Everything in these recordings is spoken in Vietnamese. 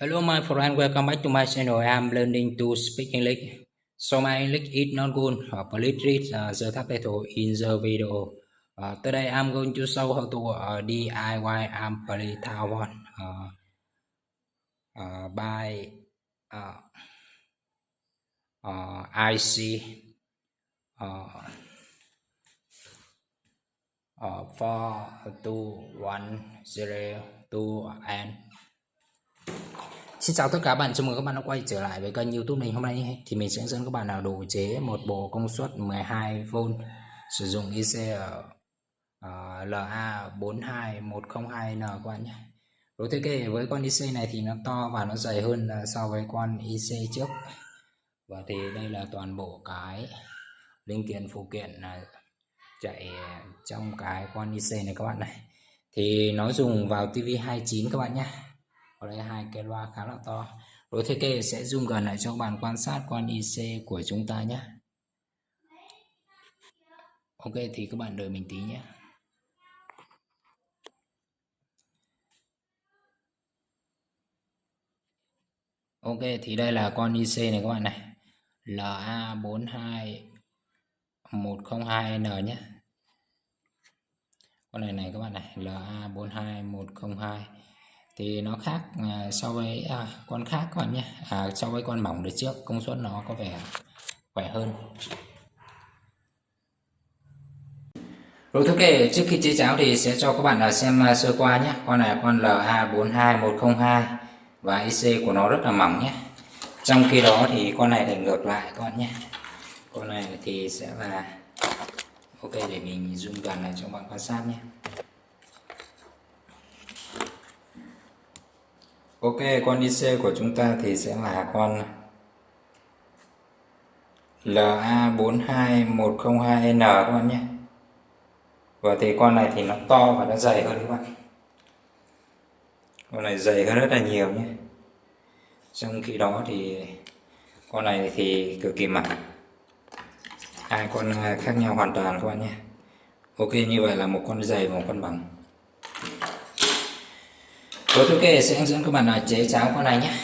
Hello, my friend. Welcome back to my channel. I'm learning to speak English. So my English is not good. Please read the subtitle in the video. Today I'm going to show how to DIY ampli towel by IC uh, 4210 and Xin chào tất cả bạn, chào mừng các bạn đã quay trở lại với kênh YouTube mình. Hôm nay thì mình sẽ hướng dẫn các bạn nào độ chế một bộ công suất 12V sử dụng IC LA42102N các bạn nhé. Đối thiết kế với con IC này thì nó to và nó dày hơn so với con IC trước. Và thì đây là toàn bộ cái linh kiện phụ kiện chạy trong cái con IC này các bạn này. Thì nó dùng vào TV 29 các bạn nhé. Ở đây hai cái loa khá là to. Đối thiết kế sẽ zoom gần lại cho các bạn quan sát con IC của chúng ta nhé. Ok thì các bạn đợi mình tí nhé. Ok thì đây là con IC này các bạn này, LA42102N nhé. Con này các bạn này, LA42102 thì nó khác so với con khác các bạn nhé. So với con mỏng đợt trước công suất nó có vẻ khỏe hơn. Rồi ok, trước khi chế cháo thì sẽ cho các bạn xem sơ qua nhé. Con này con LA42102 và IC của nó rất là mỏng nhé. Trong khi đó thì con này lại ngược lại các bạn nhé. Con này thì sẽ là ok, để mình zoom gần lại cho các bạn quan sát nhé. Ok, con IC của chúng ta thì sẽ là con LA42102N các bạn nhé. Và thì con này thì nó to và nó dày hơn các bạn. Con này dày hơn rất là nhiều nhé. Trong khi đó thì con này thì cực kỳ mỏng. Hai con khác nhau hoàn toàn các bạn nhé. Ok, như vậy là một con dày và một con mỏng. Rồi ok, sẽ hướng dẫn các bạn chế cháo con này nhé.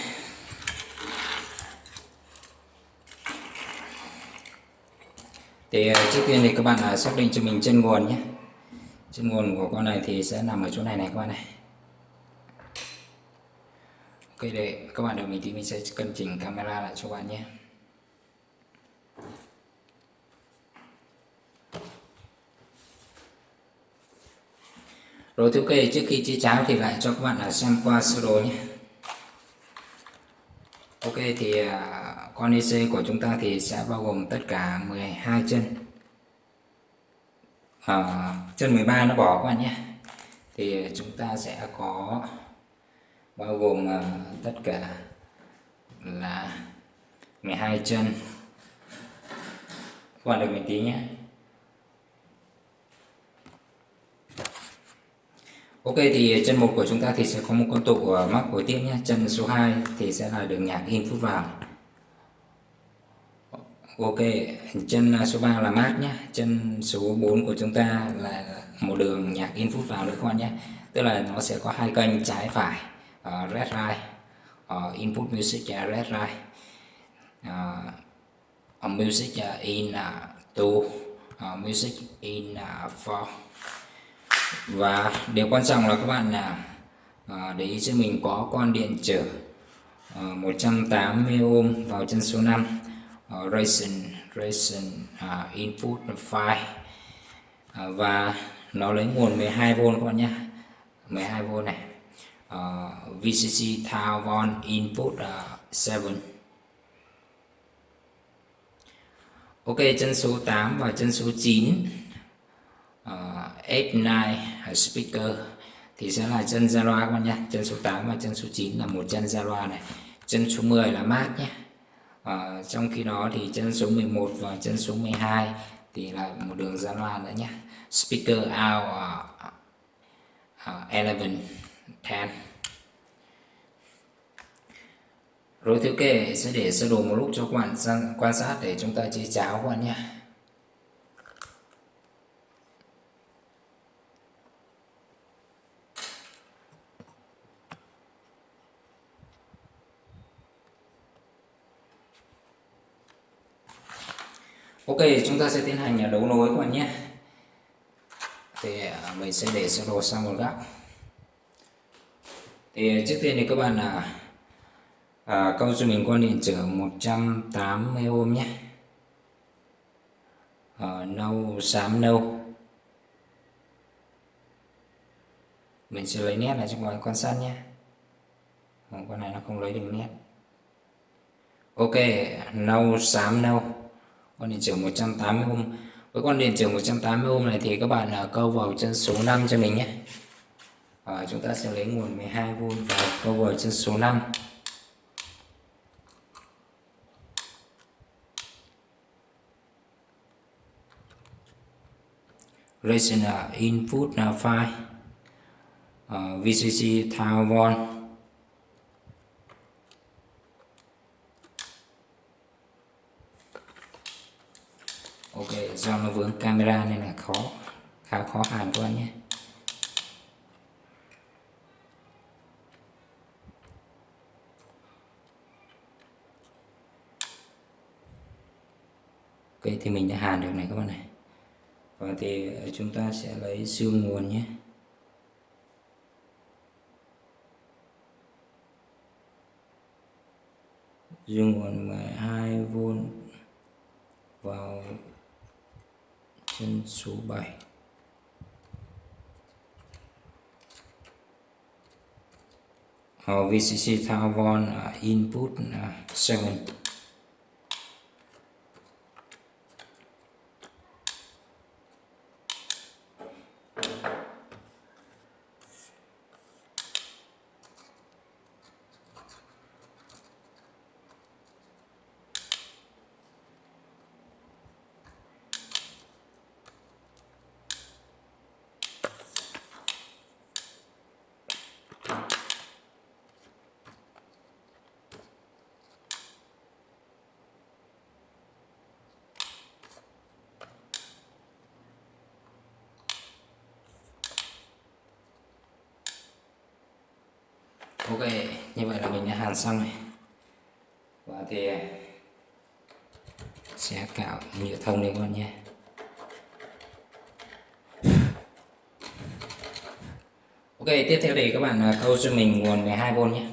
Thì trước tiên thì các bạn xác định cho mình chân nguồn nhé. Chân nguồn của con này thì sẽ nằm ở chỗ này các bạn này. Ok, để các bạn đợi mình thì mình sẽ cân chỉnh camera lại cho các bạn nhé. Rồi ok, trước khi chế cháo thì lại cho các bạn xem qua sơ đồ nhé. Ok thì con IC của chúng ta thì sẽ bao gồm tất cả 12 chân. Chân 13 nó bỏ các bạn nhé. Thì chúng ta sẽ có bao gồm tất cả là 12 chân. Các bạn đợi mình tí nhé. Ok thì chân 1 của chúng ta thì sẽ có một con tụ mắc hồi tiếp nhé. Chân số 2 thì sẽ là đường nhạc input vào. Ok, chân số 3 là mát nhé. Chân số 4 của chúng ta là một đường nhạc input vào nữa các bạn nhé. Tức là nó sẽ có hai kênh trái phải, red right, input music red right, music in 2, music in 4. Và điều quan trọng là các bạn để ý cho mình có con điện trở 180 ohm vào chân số 5, Racing input file, và nó lấy nguồn 12V các bạn nhé. 12V này, VCC Taiwan input 7. Ok, chân số 8 và chân số 9 F9 speaker thì sẽ là chân ra loa các bạn nhé. Chân số 8 và chân số 9 là một chân ra loa này. Chân số 10 là mát nhé. Trong khi đó thì chân số 11 và chân số 12 thì là một đường ra loa nữa nhé. Speaker out 11, 10. Rồi thứ kệ sẽ để sơ đồ một lúc cho các bạn quan sát để chúng ta chế cháo các bạn nhé. Ok, chúng ta sẽ tiến hành đấu nối các bạn nhé. Thì mình sẽ để sơ đồ sang một góc. Thì trước tiên thì các bạn câu cho mình con điện trở 180 ohm nhé. Nâu xám nâu. Mình sẽ lấy nét lại cho các bạn quan sát nhé. Con này nó không lấy được nét. Ok, nâu xám nâu. Con điện trở 180 ohm. Với con điện trở 180 ohm này thì các bạn câu vào chân số 5 cho mình nhé. Chúng ta sẽ lấy nguồn 12V và câu vào chân số 5. Resonant input file VCC Taiwan. Ok, do nó vướng camera nên là khá khó hàn các bạn nhé. Ok, thì mình đã hàn được này các bạn này. Và thì chúng ta sẽ lấy siêu nguồn nhé. Dương nguồn 12V vào chân số 7. VCC Taiwan input 7. Ok, như vậy là mình đã hàn xong này. Và thì sẽ cạo nhựa thông đây các bạn nhé. Ok, tiếp theo thì các bạn câu cho mình nguồn 12V nhé.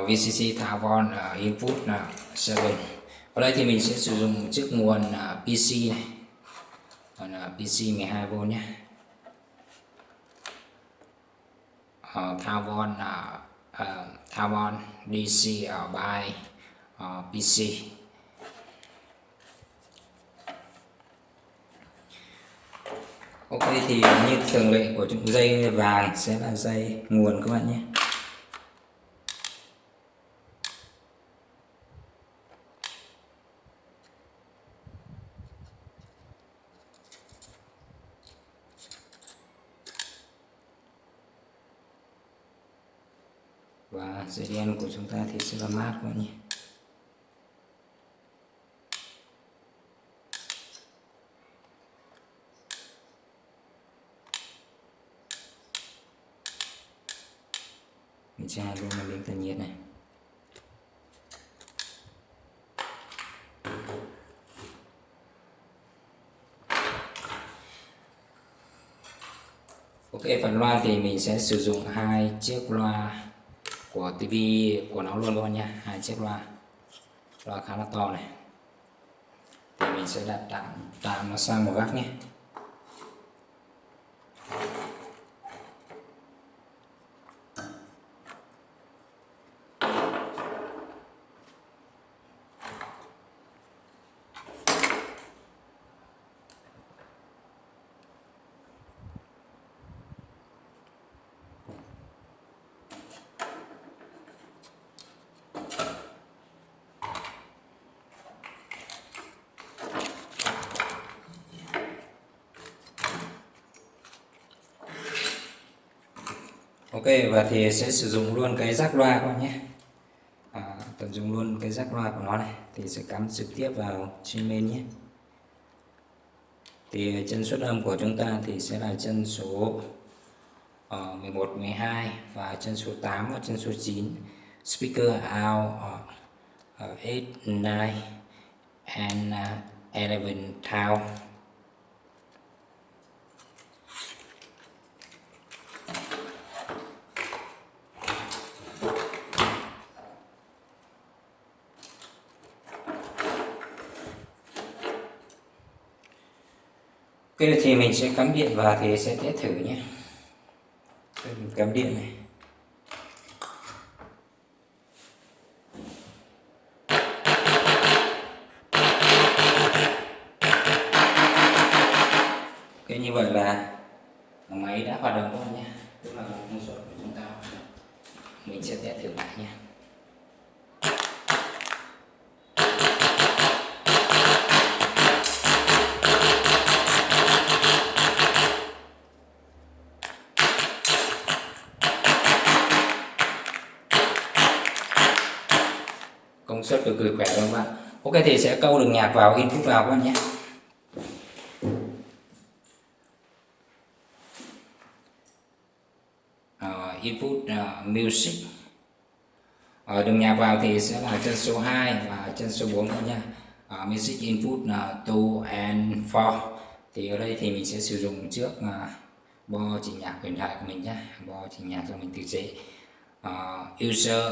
VCC Taiwan input là 7. Ở đây thì mình sẽ sử dụng chiếc nguồn PC này. Còn PC 12V nhé. Taiwan DC by PC. Ok, thì như thường lệ của chúng, dây vàng sẽ là dây nguồn các bạn nhé. Và dây đen của chúng ta thì sẽ là mát các bạn nhé. Mình tra luôn là miếng tản nhiệt này. Ok, phần loa thì mình sẽ sử dụng hai chiếc loa của TV của nó luôn các bạn nhé. Hai chiếc loa khá là to này. Thì mình sẽ đặt tạm nó sang một góc nhé. Ok, và thì sẽ sử dụng luôn cái jack loa các bạn nhé. Tận dụng luôn cái jack loa của nó này thì sẽ cắm trực tiếp vào trên main nhé. Thì chân xuất âm của chúng ta thì sẽ là chân số 11, 12 và chân số 8 và chân số 9. speaker out 8, 9 and 11 thou. Cái thì mình sẽ cắm điện vào thì sẽ test thử nhé. Mình cắm điện này. Cái như vậy là máy đã hoạt động rồi nhé, tức là công suất của chúng ta. Mình sẽ test thử lại nhé. Công suất cực kỳ khỏe các bạn. Ok thì sẽ câu được nhạc vào, input vào các bạn nhé. Input music. Đường nhạc vào thì sẽ là chân số 2 và chân số 4 các bạn nhé. Music input là 2 and 4. Thì ở đây thì mình sẽ sử dụng trước bo chỉnh nhạc huyền thoại của mình nhé. Bo chỉnh nhạc cho mình tự chế. User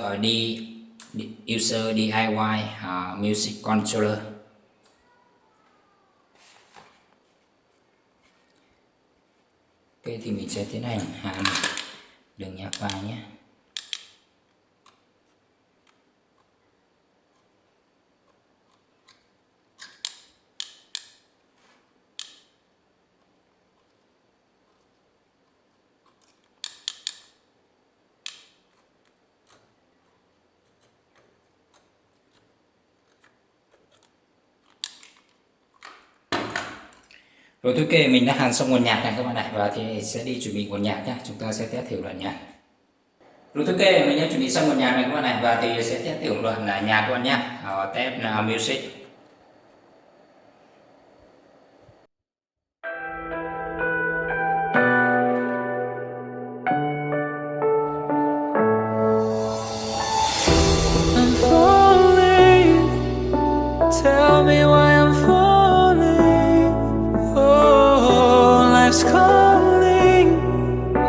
User DIY Music Controller. Ok thì mình sẽ tiến hành hàn đường nhạc vào nhé. Rồi ok, mình đã hàn xong nguồn nhạc này các bạn này, và thì sẽ đi chuẩn bị nguồn nhạc nhé. Chúng ta sẽ test thử đoạn nhạc. Rồi ok, mình đã chuẩn bị xong nguồn nhạc này các bạn này, và thì sẽ test thử đoạn là nhạc các bạn nhé. Test music. I'm falling. Tell me why I'm falling. Oh, life's calling,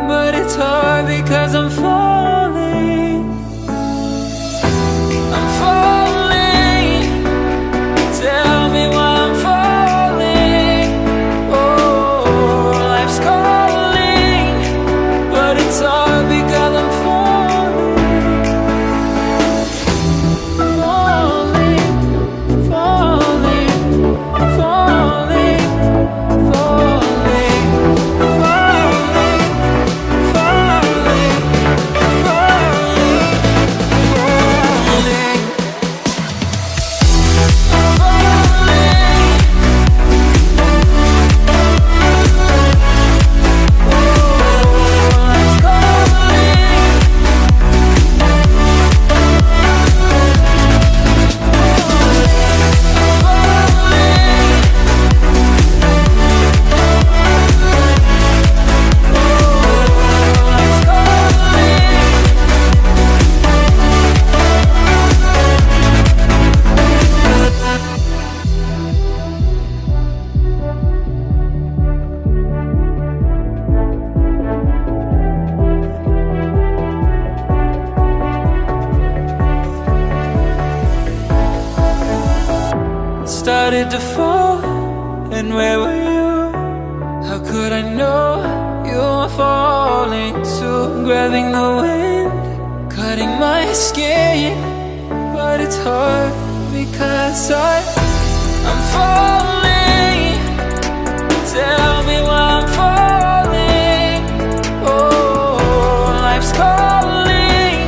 but it's hard because I'm falling. I'm falling. Tell me why I'm falling. Oh, life's calling, but it's hard because I'm falling. Falling, falling, falling, falling, falling, falling, started to fall, and where were you? How could I know you were falling too? Grabbing the wind, cutting my skin, but it's hard because I'm falling. Tell me why I'm falling. Oh, life's calling,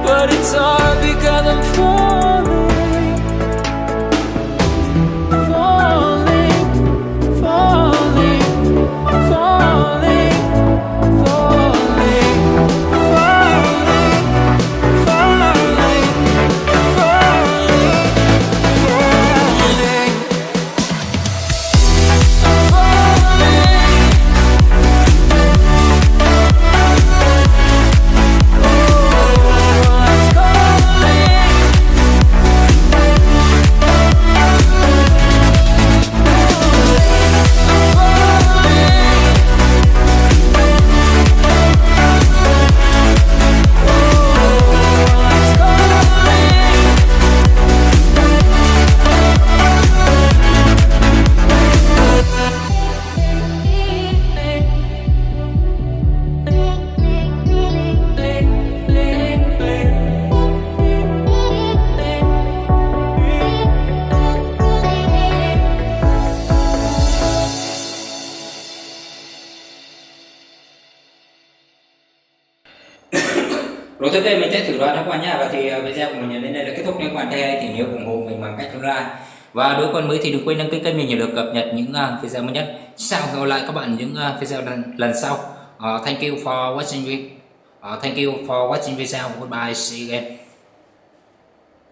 but it's hard because I'm falling. Falling. tiếp mình sẽ thử đoán các bạn nhé. Và thì video của mình đến đây là kết thúc. Nếu các bạn thấy hay thì nhớ ủng hộ mình bằng cách like. Và đối con mới thì đừng quên đăng ký kênh mình để được cập nhật những video mới nhất. Sao gặp lại các bạn những video lần sau. Thank you for watching video. Goodbye, see you again.